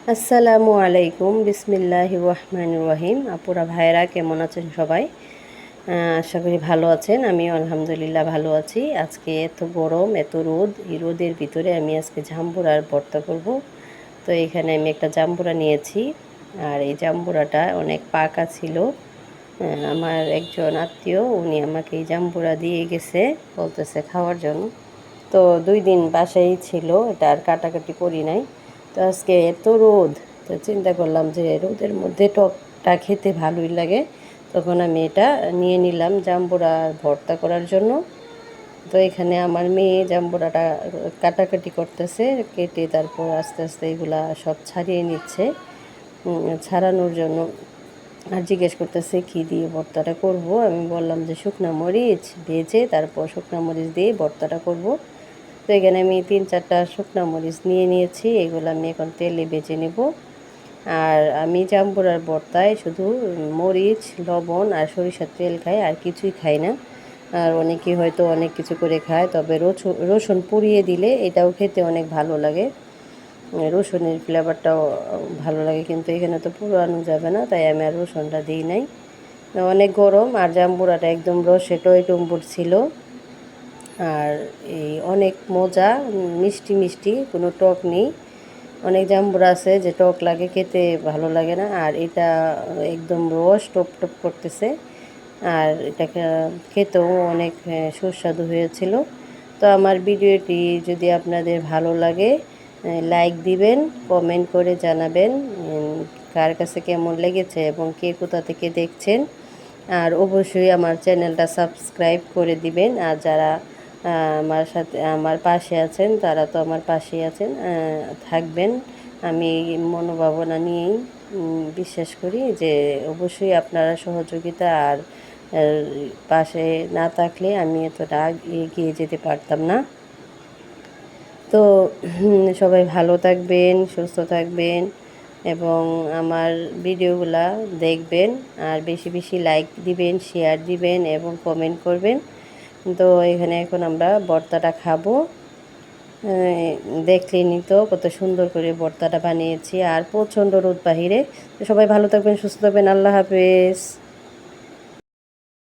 আসসালামু আলাইকুম, বিসমিল্লাহির রহমানির রহিম। আপুরা ভাইরা কেমন আছেন সবাই? আশা করি ভালো আছেন। আমিও আলহামদুলিল্লাহ ভালো আছি। আজকে এত গরম, এত রোদ, এই রোদের ভিতরে আমি আজকে জাম্বুরার ভর্তা করব। তো এখানে আমি একটা জাম্বুরা নিয়েছি, আর এই জাম্বুরাটা অনেক পাকা ছিল। আমার একজন আত্মীয়, উনি আমাকে এই জাম্বুরা দিয়ে গেছে, বলতেছে খাওয়ার জন্য। তো 2 দিন বাসায় ছিল, এটা আর কাটাকাটি করি নাই। তো আজকে এত রোদ, তো চিন্তা করলাম যে রোদের মধ্যে টকটা খেতে ভালোই লাগে। তখন আমি এটা নিয়ে নিলাম জাম্বুরা ভর্তা করার জন্য। তো এখানে আমার মেয়ে জাম্বুরাটা কাটাকাটি করতেছে, কেটে তারপর আস্তে আস্তে এগুলা সব ছাড়িয়ে নিচ্ছে ছাড়ানোর জন্য। আর জিজ্ঞেস করতেছে কী দিয়ে ভর্তাটা করব। আমি বললাম যে শুকনো মরিচ ভেজে তারপর শুকনো মরিচ দিয়ে ভর্তাটা করব। তো এখানে আমি 3-4টা শুকনো মরিচ নিয়ে নিয়েছি, এগুলো আমি এখন তেলে ভেজে নেব। আর আমি জাম্বুরার ভর্তায় শুধু মরিচ, লবণ আর সরিষার তেল খাই, আর কিছুই খাই না। আর অনেকেই হয়তো অনেক কিছু করে খায়, তবে রসুন পুড়িয়ে দিলে এটাও খেতে অনেক ভালো লাগে। রসুনের ফ্লেভারটাও ভালো লাগে, কিন্তু এখানে তো পুরানো যাবে না, তাই আমি আর রসুনটা দিই নাই। অনেক গরম, আর জাম্বুরাটা একদম রসে টইটুম্বুর ছিল। আর এই অনেক মজা, মিষ্টি মিষ্টি, কোনো টক নেই। অনেক জাম্বুরা আছে যে টক লাগে, খেতে ভালো লাগে না, আর এটা একদম রস টপ টপ করতেছে। আর এটা খেতেও অনেক সুস্বাদু হয়েছিল। তো আমার ভিডিওটি যদি আপনাদের ভালো লাগে, লাইক দিবেন, কমেন্ট করে জানাবেন কার কাছে কেমন লেগেছে এবং কে কোথা থেকে দেখছেন। আর অবশ্যই আমার চ্যানেলটা সাবস্ক্রাইব করে দিবেন। আর যারা আমার সাথে আমার পাশে আছেন, তারা তো আমার পাশেই আছেন, থাকবেন। আমি এই মনোভাবনা নিয়েই বিশ্বাস করি যে অবশ্যই আপনারা সহযোগিতা আর পাশে না থাকলে আমি এতটা এগিয়ে যেতে পারতাম না। তো সবাই ভালো থাকবেন, সুস্থ থাকবেন এবং আমার ভিডিওগুলা দেখবেন। আর বেশি বেশি লাইক দিবেন, শেয়ার দিবেন এবং কমেন্ট করবেন। তো এখানে এখন আমরা ভর্তাটা খাবো। দেখলেনই তো কত সুন্দর করে ভর্তাটা বানিয়েছি, আর প্রচণ্ড রোদ বাহিরে। তো সবাই ভালো থাকবেন, সুস্থ থাকবেন। আল্লাহ হাফেজ।